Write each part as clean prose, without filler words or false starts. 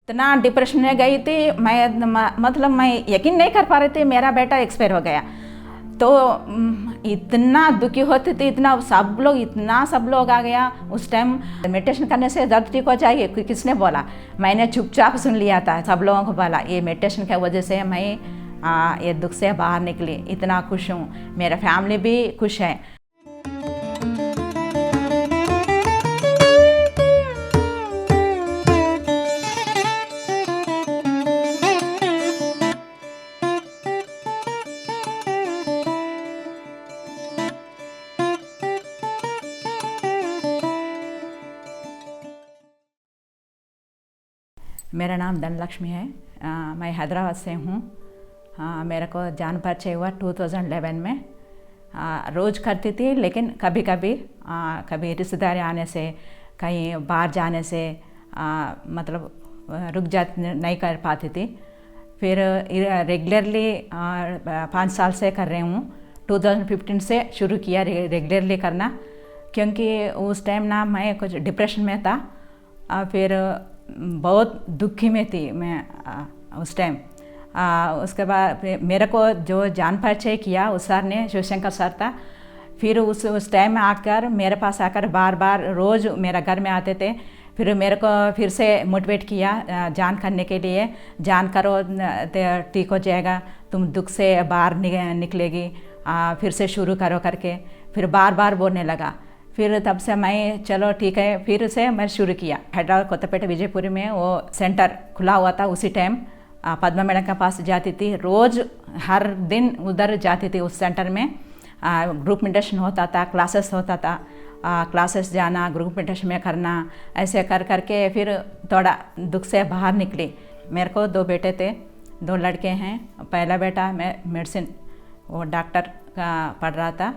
इतना डिप्रेशन में गई थी मतलब मैं यकीन नहीं कर पा रही थी मेरा बेटा एक्सपायर हो गया। तो इतना दुखी होती थी, इतना सब लोग आ गया। उस टाइम मेडिटेशन करने से दर्द ठीक हो जाएगी किसने बोला? मैंने चुपचाप सुन लिया था। सब लोगों को बोला ये मेडिटेशन की वजह से मैं ये दुख से बाहर निकली। इतना खुश हूँ, मेरा फैमिली भी खुश है। मेरा नाम धनलक्ष्मी है। मैं हैदराबाद से हूँ। मेरे को जान परिचय हुआ 2011 में। रोज़ करती थी, लेकिन कभी कभी रिश्तेदारी आने से, कहीं बाहर जाने से मतलब रुक जा नहीं कर पाती थी। फिर रेगुलरली 5 साल से कर रही हूँ। 2015 से शुरू किया रेगुलरली करना, क्योंकि उस टाइम ना मैं कुछ डिप्रेशन में था। फिर बहुत दुखी में थी मैं उस टाइम। उसके बाद मेरे को जो जान परिचय किया उस सर ने, शिवशंकर सर था। फिर उस टाइम में आकर मेरे पास आकर बार बार रोज़ मेरा घर में आते थे। फिर मेरे को फिर से मोटिवेट किया जान करने के लिए। जान करो ठीक हो जाएगा, तुम दुख से बाहर निकलेगी, फिर से शुरू करो करके फिर बार बार बोलने लगा। फिर तब से मैं चलो ठीक है, फिर से मैं शुरू किया। हैदराबाद कोत्तापेट विजयपुरी में वो सेंटर खुला हुआ था। उसी टाइम पद्मा मैडम के पास जाती थी, रोज़ हर दिन उधर जाती थी। उस सेंटर में ग्रुप मेडिटेशन होता था, क्लासेस होता था। क्लासेस जाना, ग्रुप मेडिटेशन में करना, ऐसे कर करके फिर थोड़ा दुख से बाहर निकली। मेरे को 2 बेटे थे, 2 लड़के हैं। पहला बेटा मैं मेडिसिन वो डॉक्टर का पढ़ रहा था।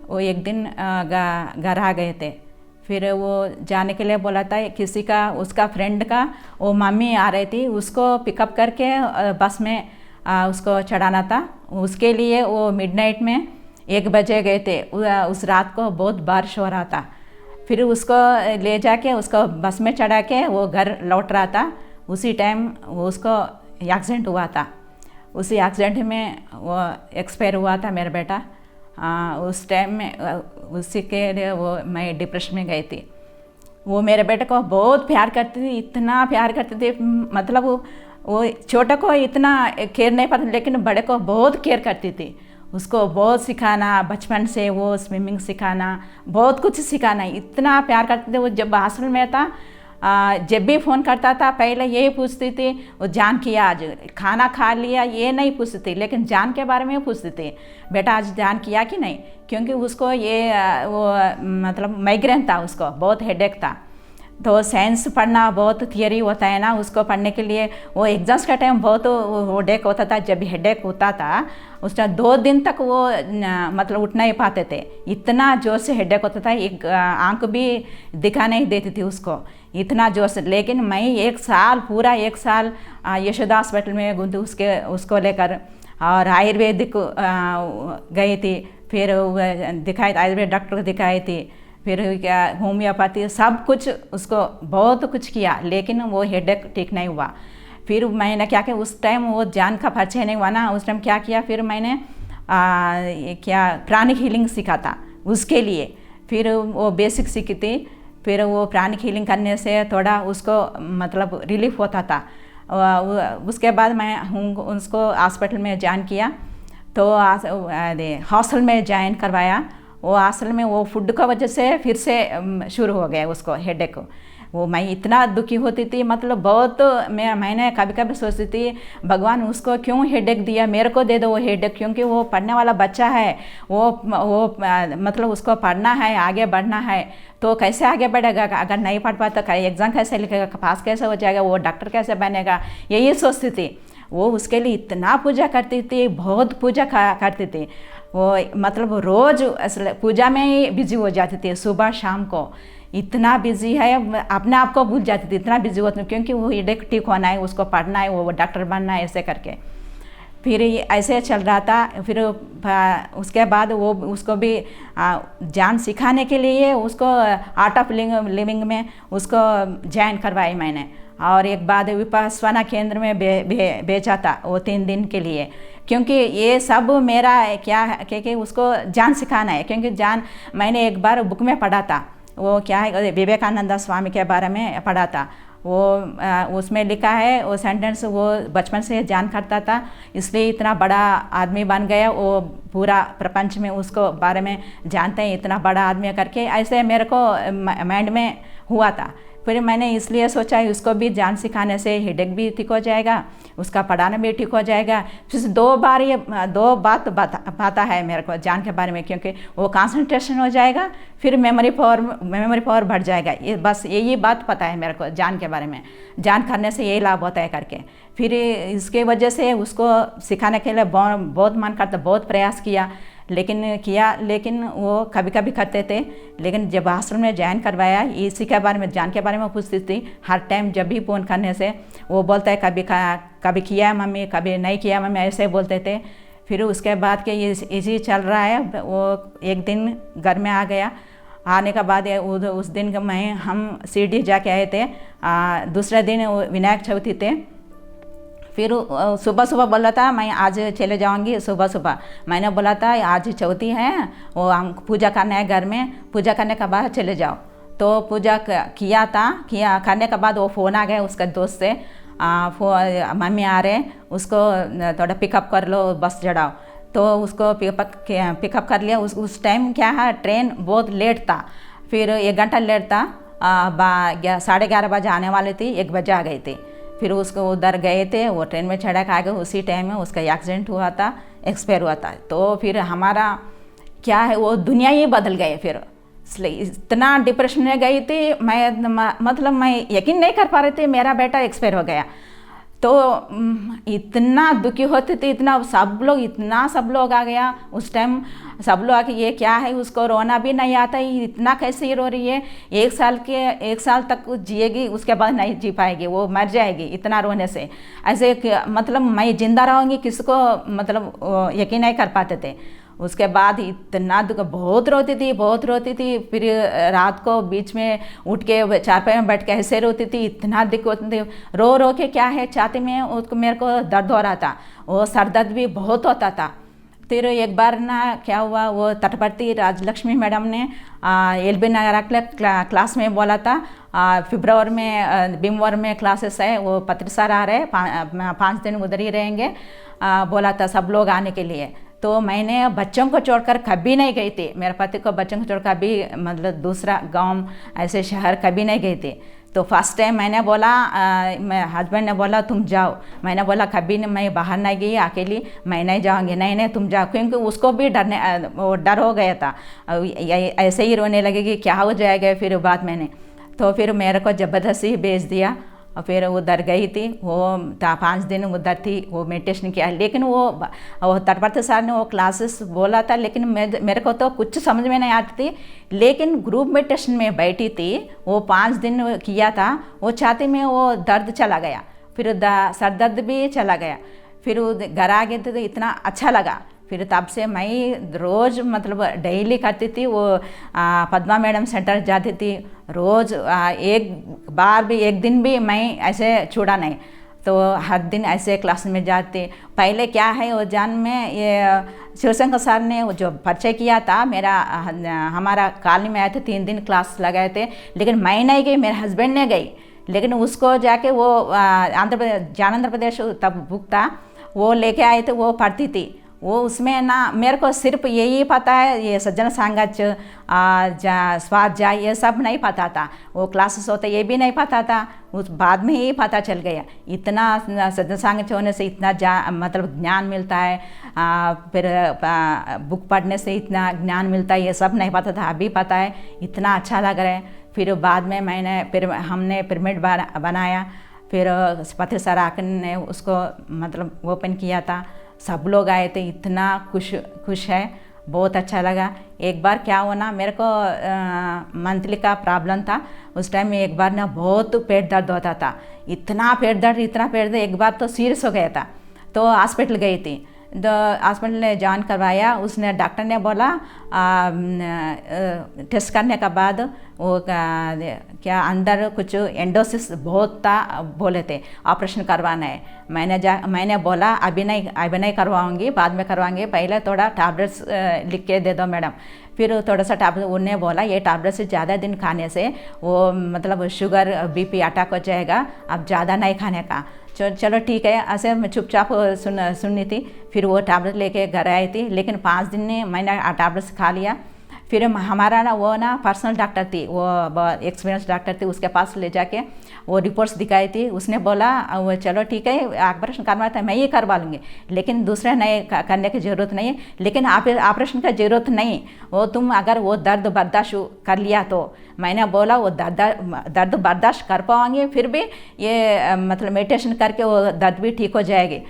वो एक दिन घर आ गए थे। फिर वो जाने के लिए बोला था किसी का, उसका फ्रेंड का वो मम्मी आ रही थी, उसको पिकअप करके बस में उसको चढ़ाना था। उसके लिए वो मिडनाइट में 1 बजे गए थे। उस रात को बहुत बारिश हो रहा था। फिर उसको ले जाके उसको बस में चढ़ा के वो घर लौट रहा था। उसी टाइम उसको एक्सीडेंट हुआ था। उसी एक्सीडेंट में वो एक्सपायर हुआ था मेरा बेटा। उस टाइम में उसी के लिए वो मैं डिप्रेशन में गई थी। वो मेरे बेटे को बहुत प्यार करती थी, इतना प्यार करती थी। मतलब वो छोटे को इतना केयर नहीं करती, लेकिन बड़े को बहुत केयर करती थी। उसको बहुत सिखाना, बचपन से वो स्विमिंग सिखाना, बहुत कुछ सिखाना, इतना प्यार करते थे। वो जब हॉस्टल में था, जब भी फ़ोन करता था पहले यही पूछती थी वो जान किया, आज खाना खा लिया, ये नहीं पूछती थी, लेकिन जान के बारे में पूछती थी, बेटा आज जान किया कि नहीं। क्योंकि उसको ये वो मतलब माइग्रेन था, उसको बहुत हेडेक था। तो साइंस पढ़ना बहुत थियरी होता है ना, उसको पढ़ने के लिए वो एग्जाम्स का टाइम बहुत हेडेक होता था। जब हेडेक होता था उस टाइम 2 दिन तक वो मतलब उठ नहीं पाते थे, इतना जोर से हेडेक होता था। एक आंख भी दिखा नहीं देती थी उसको, इतना जोर से। लेकिन मैं 1 साल, पूरा 1 साल यशोदा हॉस्पिटल में घूमती उसको लेकर, और आयुर्वेदिक गई थी। फिर दिखाई, आयुर्वेद डॉक्टर को दिखाई थी। फिर क्या होम्योपैथी, सब कुछ उसको बहुत कुछ किया, लेकिन वो हेडेक ठीक नहीं हुआ। फिर मैंने क्या किया, उस टाइम वो जान का परिचय नहीं हुआ ना, उस टाइम क्या किया, फिर मैंने प्राणिक हीलिंग सीखा था उसके लिए। फिर वो बेसिक सीखी थी। फिर वो प्राणिक हीलिंग करने से थोड़ा उसको मतलब रिलीफ होता था। उसके बाद मैं उसको हॉस्पिटल में ज्वाइन किया। तो हॉस्टल में ज्वाइन करवाया। वो हॉस्टल में वो फूड का वजह से फिर से शुरू हो गया उसको हेडेक। वो मैं इतना दुखी होती थी, मतलब बहुत। मैंने कभी कभी सोचती थी भगवान उसको क्यों हेडेक दिया, मेरे को दे दो वो हेडेक, क्योंकि वो पढ़ने वाला बच्चा है। वो मतलब उसको पढ़ना है, आगे बढ़ना है, तो कैसे आगे बढ़ेगा? अगर नहीं पढ़ पाता तो एग्ज़ाम कैसे लिखेगा, पास कैसे हो जाएगा, वो डॉक्टर कैसे बनेगा, यही सोचती थी। वो उसके लिए इतना पूजा करती थी, बहुत पूजा करती थी। वो मतलब रोज़ पूजा में ही बिजी हो जाती थी, सुबह शाम को। इतना बिजी है, अपने आप को भूल जाती थी, इतना बिजी होती, क्योंकि वो हेडेक ठीक होना है, उसको पढ़ना है, वो डॉक्टर बनना है, ऐसे करके। फिर ऐसे चल रहा था। फिर उसके बाद वो उसको भी जान सिखाने के लिए उसको आर्ट ऑफ लिविंग में उसको ज्वाइन करवाई मैंने। और एक बाद विपश्यना केंद्र में भेजा था वो 3 दिन के लिए, क्योंकि ये सब मेरा क्या है कि उसको जान सिखाना है। क्योंकि जान मैंने एक बार बुक में पढ़ा था, वो क्या है विवेकानंद स्वामी के बारे में पढ़ा था। वो उसमें लिखा है वो सेंटेंस, वो बचपन से जान करता था इसलिए इतना बड़ा आदमी बन गया, वो पूरा प्रपंच में उसको बारे में जानते हैं, इतना बड़ा आदमी करके ऐसे मेरे को माइंड में हुआ था। फिर मैंने इसलिए सोचा उसको भी जान सिखाने से हेडेक भी ठीक हो जाएगा, उसका पढ़ाना भी ठीक हो जाएगा। फिर 2 बार ये 2 बात पाता है मेरे को जान के बारे में, क्योंकि वो कंसंट्रेशन हो जाएगा, फिर मेमोरी पावर बढ़ जाएगा। ये बस यही बात पता है मेरे को जान के बारे में, जान करने से यही लाभ होता है करके। फिर इसके वजह से उसको सिखाने के लिए बहुत मन करता, बहुत प्रयास किया, लेकिन वो कभी कभी करते थे। लेकिन जब आश्रम में ज्वाइन करवाया, इसी के बारे में जान के बारे में पूछती थी हर टाइम। जब भी फ़ोन करने से वो बोलता है कभी किया मम्मी, कभी नहीं किया मम्मी, ऐसे बोलते थे। फिर उसके बाद के ये इसी चल रहा है। वो एक दिन घर में आ गया, आने के बाद उस दिन हम शिरडी जाके आए थे। दूसरे दिन विनायक चौथी थे। फिर सुबह सुबह बोला था मैं आज चले जाऊंगी सुबह सुबह। मैंने बोला था आज चौथी है, वो हम पूजा करना है घर में, पूजा करने के बाद चले जाओ। तो पूजा किया करने के बाद वो फ़ोन आ गया उसका दोस्त से, मम्मी आ रहे, उसको थोड़ा पिकअप कर लो, बस चढ़ाओ। तो उसको पिकअप कर लिया। उस टाइम क्या है ट्रेन बहुत लेट था, फिर 1 घंटा लेट था। 11:30 बजे आने वाली थी, 1 बजे आ गई थी। फिर उसको उधर गए थे, वो ट्रेन में चढ़ा के आ गए। उसी टाइम में उसका एक्सीडेंट हुआ था, एक्सपायर हुआ था। तो फिर हमारा क्या है वो दुनिया ही बदल गए। फिर इसलिए इतना डिप्रेशन में गई थी मैं यकीन नहीं कर पा रही थी मेरा बेटा एक्सपायर हो गया। तो इतना दुखी होते थे, इतना सब लोग आ गया उस टाइम। सब लोग आके ये क्या है, उसको रोना भी नहीं आता, इतना कैसे ही रो रही है, 1 साल तक जिएगी, उसके बाद नहीं जी पाएगी, वो मर जाएगी इतना रोने से। ऐसे मैं जिंदा रहूँगी किसको यकीन नहीं कर पाते थे। उसके बाद इतना दुख, बहुत रोती थी। फिर रात को बीच में उठ के चारपाई में बैठ के ऐसे रोती थी, इतना दुख होती थी। रो के क्या है छाती में उसको मेरे को दर्द हो रहा था, वो सर दर्द भी बहुत होता था। फिर एक बार ना क्या हुआ, वो तटवर्ती राजलक्ष्मी मैडम ने LB नगर क्लास में बोला था, फरवरी में भीमवरम में क्लासेस है, वो पत्री सर आ रहे, 5 दिन उधर ही रहेंगे, बोला था सब लोग आने के लिए। तो मैंने बच्चों को छोड़कर कभी नहीं गई थी, मेरे पति को बच्चों को छोड़कर कभी दूसरा गांव ऐसे शहर कभी नहीं गई थी। तो फर्स्ट टाइम मैंने बोला, मैं हस्बैंड ने बोला तुम जाओ। मैंने बोला कभी नहीं, मैं बाहर नहीं गई अकेली, मैं नहीं जाऊँगी। नहीं तुम जाओ, क्योंकि उसको भी डर हो गया था, ऐसे ही रोने लगेगी, क्या हो जाएगा। फिर बाद मैंने तो फिर मेरे को ज़बरदस्ती भेज दिया और फिर उधर गई थी। वो 5 दिन उधर थी, वो मेडिटेशन किया। लेकिन वो तटवर्ती सर ने वो क्लासेस बोला था, लेकिन मेरे को तो कुछ समझ में नहीं आती थी। लेकिन ग्रुप मेडिटेशन में बैठी थी, वो 5 दिन किया था, वो छाती में वो दर्द चला गया, फिर सर दर्द भी चला गया। फिर घर आ गए थे तो इतना अच्छा लगा। फिर तब से मैं रोज़ डेली करती थी। वो पद्मा मैडम सेंटर जाती थी रोज़, एक दिन भी मैं ऐसे छूटा नहीं। तो हर दिन ऐसे क्लास में जाते। पहले क्या है वो जान में ये शिवशंकर सर ने जो परिचय किया था हमारा कॉलोनी में आए थे, 3 दिन क्लास लगाए थे। लेकिन मैं नहीं गई, मेरे हस्बैंड ने गई। लेकिन उसको जाके वो आंध्र प्रदेश तब बुक था, वो लेके आए थे, वो पढ़ती थी। वो उसमें ना मेरे को सिर्फ यही पता है, ये सज्जन संगत स्वाध्याय ये सब नहीं पता था। वो क्लासेस होते ये भी नहीं पता था, उस बाद में ही पता चल गया। इतना सज्जन संगत होने से इतना ज्ञान मिलता है, फिर बुक पढ़ने से इतना ज्ञान मिलता है, ये सब नहीं पता था, अभी पता है। इतना अच्छा लग रहा है। फिर बाद में हमने पिरामिड बनाया। फिर पत्र सराकन ने उसको ओपन किया था, सब लोग आए थे, इतना खुश है, बहुत अच्छा लगा। एक बार क्या हुआ ना, मेरे को मंथली का प्रॉब्लम था उस टाइम में। एक बार ना बहुत पेट दर्द होता था, इतना पेट दर्द, एक बार तो सीरियस हो गया था। तो हॉस्पिटल गई थी। हॉस्पिटल ने ज्वाइन करवाया। उसने डॉक्टर ने बोला टेस्ट करने के बाद वो क्या अंदर कुछ एंडोसिस बहुत था, बोले थे ऑपरेशन करवाना है। मैंने बोला अभी नहीं करवाऊंगी, बाद में करवाएंगे, पहले थोड़ा टैबलेट्स लिख के दे दो मैडम। फिर थोड़ा सा टैबलेट उन्हें बोला ये टैबलेट से ज़्यादा दिन खाने से वो मतलब शुगर बीपी अटैक हो जाएगा, अब ज़्यादा नहीं खाने का। चलो ठीक है, ऐसे मैं चुपचाप सुननी थी। फिर वो टैबलेट लेके घर आई थी, लेकिन 5 दिन में मैंने टैबलेट्स खा लिया। फिर हमारा ना पर्सनल डॉक्टर थी, वो एक्सपीरियंस डॉक्टर थी, उसके पास ले जाके वो रिपोर्ट्स दिखाई थी। उसने बोला वो चलो ठीक है ऑपरेशन करवाना था मैं ये करवा लूँगी, लेकिन दूसरे नहीं करने की ज़रूरत नहीं है। लेकिन आप ऑपरेशन का ज़रूरत नहीं, वो तुम अगर वो दर्द बर्दाश्त कर लिया तो। मैंने बोला वो दर्द बर्दाश्त कर पाएंगे, फिर भी ये मतलब मेडिटेशन करके वो दर्द भी ठीक हो जाएगी।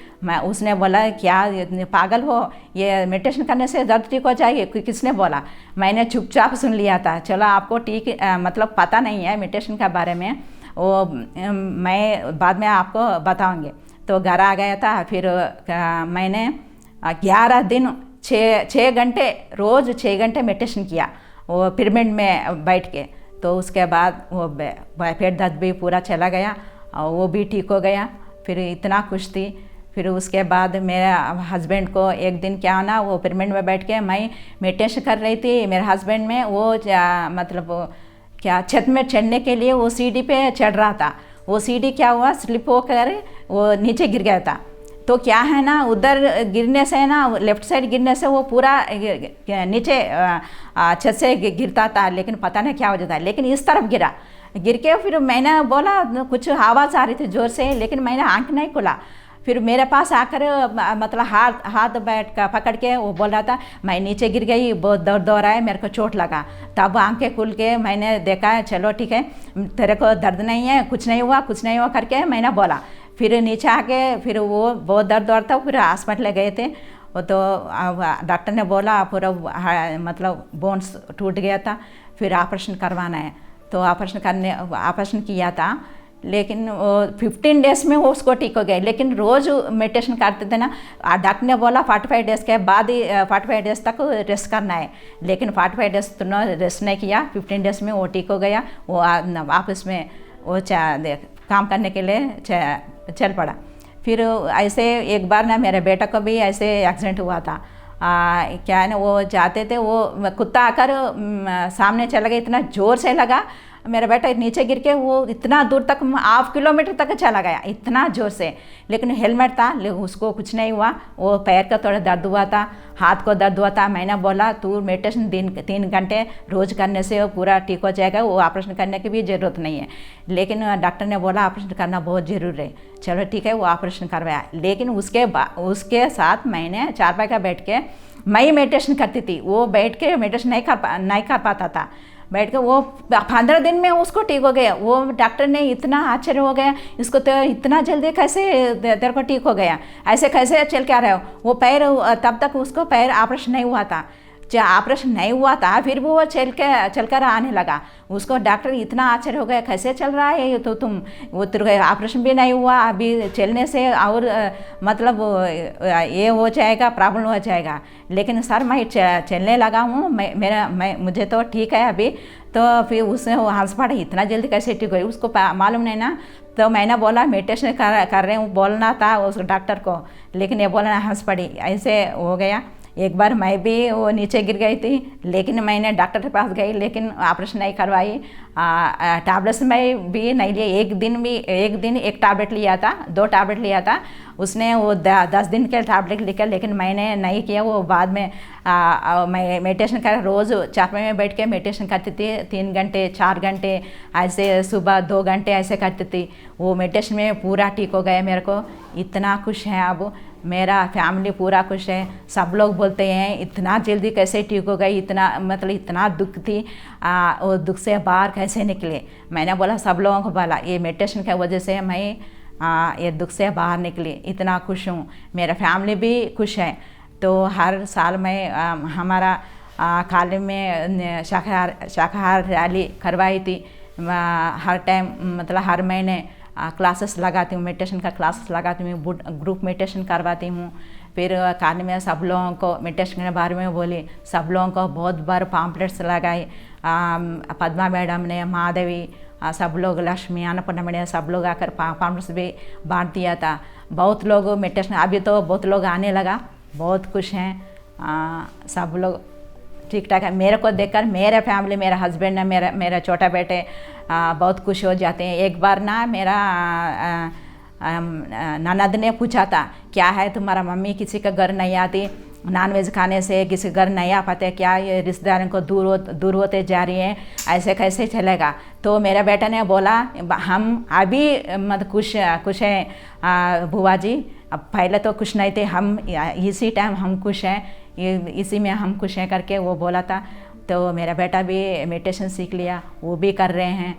उसने बोला क्या पागल हो, ये मेडिटेशन करने से दर्द ठीक हो जाएगी? किसने बोला? मैंने चुपचाप सुन लिया था। चलो आपको ठीक मतलब पता नहीं है मेडिटेशन के बारे में, वो मैं बाद में आपको बताऊंगी। तो घर आ गया था। फिर मैंने 11 दिन 6 घंटे रोज़ 6 घंटे मेडिटेशन किया वो पिरामिड में बैठ के। तो उसके बाद वो पेट दर्द भी पूरा चला गया और वो भी ठीक हो गया। फिर इतना खुश थी। फिर उसके बाद मेरे हस्बैंड को एक दिन क्या ना, वो पिरामिड में बैठ के मैं मेडिटेशन कर रही थी, मेरे हस्बैंड में वो मतलब क्या छत में चढ़ने के लिए वो सीढ़ी पे चढ़ रहा था। वो सीढ़ी क्या हुआ, स्लिप होकर वो नीचे गिर गया था। तो क्या है ना, उधर गिरने से ना, लेफ्ट साइड गिरने से वो पूरा नीचे छत से गिरता था, लेकिन पता नहीं क्या हो जाता है। लेकिन इस तरफ गिर के फिर मैंने बोला कुछ आवाज़ आ रही थी ज़ोर से, लेकिन मैंने आँख नहीं खुला। फिर मेरे पास आकर मतलब हाथ बैठ का पकड़ के वो बोल रहा था मैं नीचे गिर गई, बहुत दर्द हो रहा है, मेरे को चोट लगा। तब आंखें खुल के मैंने देखा चलो ठीक है तेरे को दर्द नहीं है, कुछ नहीं हुआ करके मैंने बोला। फिर नीचे आके फिर वो बहुत दर्द हो रहा था। फिर हॉस्पिटल गए थे। वो तो डॉक्टर ने बोला पूरा मतलब बोन्स टूट गया था, फिर ऑपरेशन करवाना है। तो ऑपरेशन किया था, लेकिन वो 15 डेज़ में वो उसको ठीक हो गया। लेकिन रोज़ मेडिटेशन करते थे ना, डॉक्टर ने बोला 45 डेज़ के बाद ही 45 डेज़ तक रेस्ट करना है। लेकिन 45 डेज़ तो रेस्ट नहीं किया, 15 डेज़ में वो ठीक हो गया। वो वापस में वो काम करने के लिए चल पड़ा। फिर ऐसे एक बार ना मेरे बेटा को भी ऐसे एक्सीडेंट हुआ था। क्या है ना, वो जाते थे, वो कुत्ता आकर सामने चला गया, इतना ज़ोर से लगा, मेरा बेटा नीचे गिर के वो इतना दूर तक 1/2 किलोमीटर तक चला गया, इतना ज़ोर से। लेकिन हेलमेट था, उसको कुछ नहीं हुआ। वो पैर का थोड़ा दर्द हुआ था, हाथ को दर्द हुआ था। मैंने बोला तू मेडिटेशन 3 घंटे रोज़ करने से वो पूरा ठीक हो जाएगा, वो ऑपरेशन करने की भी ज़रूरत नहीं है। लेकिन डॉक्टर ने बोला ऑपरेशन करना बहुत ज़रूरी है। चलो ठीक है, वो ऑपरेशन करवाया। लेकिन उसके साथ मैंने चारपाई का बैठ के मैं मेडिटेशन करती थी। वो बैठ के मेडिटेशन नहीं कर पाता था। बैठ के वो 15 दिन में उसको ठीक हो गया। वो डॉक्टर ने इतना आश्चर्य हो गया, इसको तो इतना जल्दी कैसे तेरे को ठीक हो गया, ऐसे कैसे चल के आ रहे हो। वो पैर तब तक उसको पैर ऑपरेशन नहीं हुआ था, ऑपरेशन नहीं हुआ था, फिर भी वो चलकर आने लगा। उसको डॉक्टर इतना आश्चर्य हो गया, कैसे चल रहा है तो तुम, वो तेरे ऑपरेशन भी नहीं हुआ, अभी चलने से और मतलब ये हो जाएगा, प्रॉब्लम हो जाएगा। लेकिन सर मैं चलने लगा हूँ, मुझे तो ठीक है अभी। तो फिर उसने वो हंस पड़ा, इतना जल्दी कैसे ठीक हुई, उसको मालूम नहीं ना। तो मैंने बोला मेडिटेशन कर रहे हूँ बोलना था उस डॉक्टर को, लेकिन ये बोलना हंस पड़ी, ऐसे हो गया। एक बार मैं भी वो नीचे गिर गई थी, लेकिन मैंने डॉक्टर के पास गई, लेकिन ऑपरेशन नहीं करवाई। टैबलेट्स में भी नहीं लिए, एक दिन एक टैबलेट लिया था, 2 टैबलेट लिया था। उसने वो 10 दिन के टैबलेट लिखा, लेकिन मैंने नहीं किया। वो बाद में मैं मेडिटेशन कर रोज़ चारपाई में बैठ के मेडिटेशन करती थी 3 घंटे 4 घंटे, ऐसे सुबह 2 घंटे ऐसे करती थी। वो मेडिटेशन में पूरा ठीक हो गया। मेरे को इतना खुश है, अब मेरा फैमिली पूरा खुश है। सब लोग बोलते हैं इतना जल्दी कैसे ठीक हो गई, इतना मतलब इतना दुख थी, वो दुख से बाहर कैसे निकले। मैंने बोला सब लोगों को बोला ये मेडिटेशन की वजह से मैं ये दुख से बाहर निकली, इतना खुश हूँ। मेरा फैमिली भी खुश है। तो हर साल मैं हमारा कॉलेज में शाकाहार रैली करवाई थी। हर टाइम मतलब हर महीने क्लासेस लगाती हूँ, मेडिटेशन का क्लासेस लगाती हूँ, ग्रुप मेडिटेशन करवाती हूँ। फिर कहानी में सब लोगों को मेडिटेशन के बारे में बोली, सब लोगों को बहुत बार पॉम्पलेट्स लगाई। पद्मा मैडम ने, माधवी, सब लोग, लक्ष्मी, अन्नपूर्णा मैडम, सब लोग आकर पॉम्पलेट्स भी बांट दिया था। बहुत लोग मेडिटेशन, अभी तो बहुत लोग आने लगा, बहुत खुश हैं। सब लोग ठीक ठाक है। मेरे को देखकर मेरे फैमिली, मेरा हस्बैंड ने, मेरा छोटा बेटे बहुत खुश हो जाते हैं। एक बार ना मेरा ननद ने पूछा था, क्या है तुम्हारा मम्मी किसी का घर नहीं आती, नॉनवेज खाने से किसी घर नहीं आ पाते क्या, ये रिश्तेदारों को दूर होते जा रही हैं, ऐसे कैसे चलेगा। तो मेरा बेटा ने बोला, हम अभी मत खुश हैं बुआ जी, अब पहले तो खुश नहीं थे, हम इसी टाइम हम खुश हैं, इसी में हम खुश हैं करके वो बोला था। तो मेरा बेटा भी मेडिटेशन सीख लिया, वो भी कर रहे हैं।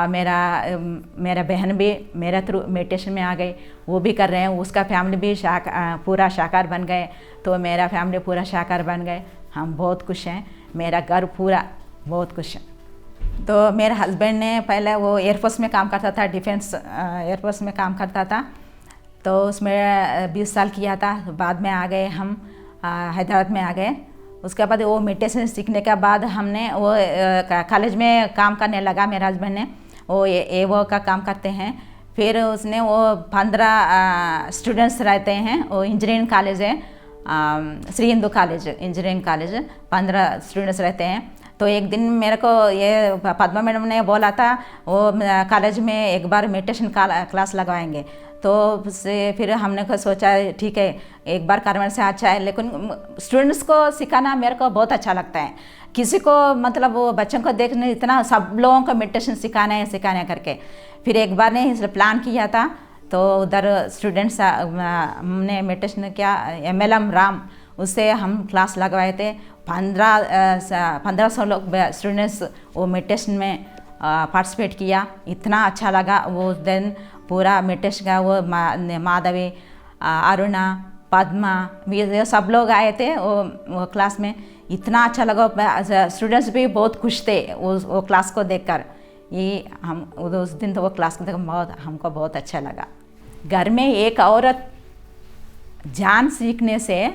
मेरा बहन भी मेरा थ्रू मेडिटेशन में आ गई, वो भी कर रहे हैं। उसका फैमिली भी पूरा शाकाहार बन गए, तो मेरा फैमिली पूरा शाकाहार बन गए। हम बहुत खुश हैं, मेरा घर पूरा बहुत खुश है। तो मेरे हस्बैंड ने पहले वो एयरफोर्स में काम करता था, डिफेंस एयरफोर्स में काम करता था, तो उसमें 20 साल किया था। बाद में आ गए हम हैदराबाद में आ गए। उसके बाद वो मेडिटेशन सीखने के बाद हमने वो कॉलेज में काम करने लगा। मेरे हस्बैंड ने वो एवो का काम करते हैं। फिर उसने वो 15 स्टूडेंट्स रहते हैं, वो इंजीनियरिंग कॉलेज है, Shri Hindu college engineering college, 15 students रहते हैं। तो एक दिन मेरे को ये पद्मा मैडम ने बोला था, वो कॉलेज में एक बार मेडिटेशन क्लास लगवाएंगे। तो फिर हमने को सोचा ठीक है, एक बार करने से अच्छा है, लेकिन स्टूडेंट्स को सिखाना मेरे को बहुत अच्छा लगता है। किसी को मतलब वो बच्चों को देखने इतना, सब लोगों को मेडिटेशन सिखाना है करके। फिर एक बार ने इसलिए प्लान किया था, तो उधर स्टूडेंट्स हमने मेडिटेशन किया, MLM राम, उससे हम क्लास लगवाए थे। 1500 लोग स्टूडेंट्स वो मेडिटेशन में पार्टिसिपेट किया। इतना अच्छा लगा वो दिन पूरा मेडिटेशन का। वो माधवी, अरुणा, पद्मा, ये सब लोग आए थे वो क्लास में। इतना अच्छा लगा, स्टूडेंट्स भी बहुत खुश थे वो क्लास को देखकर। ये हम उस दिन तो वो क्लास को देखकर हमको बहुत अच्छा लगा। घर में एक औरत ध्यान सीखने से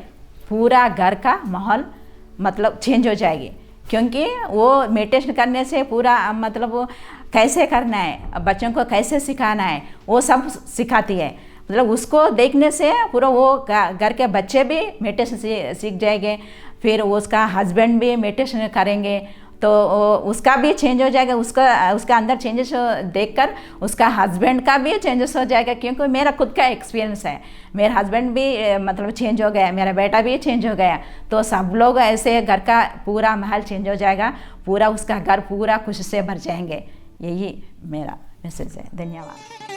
पूरा घर का माहौल मतलब चेंज हो जाएगी, क्योंकि वो मेडिटेशन करने से पूरा मतलब वो कैसे करना है, बच्चों को कैसे सिखाना है, वो सब सिखाती है। मतलब उसको देखने से पूरा वो घर के बच्चे भी मेडिटेशन सीख जाएंगे। फिर उसका हस्बैंड भी मेडिटेशन करेंगे, तो उसका भी चेंज हो जाएगा। उसका अंदर चेंजेस देखकर उसका हस्बैंड का भी चेंजेस हो जाएगा। क्योंकि मेरा खुद का एक्सपीरियंस है, मेरा हस्बैंड भी मतलब चेंज हो गया, मेरा बेटा भी चेंज हो गया। तो सब लोग ऐसे घर का पूरा माहौल चेंज हो जाएगा, पूरा उसका घर पूरा खुशी से भर जाएंगे। यही मेरा मैसेज है। धन्यवाद।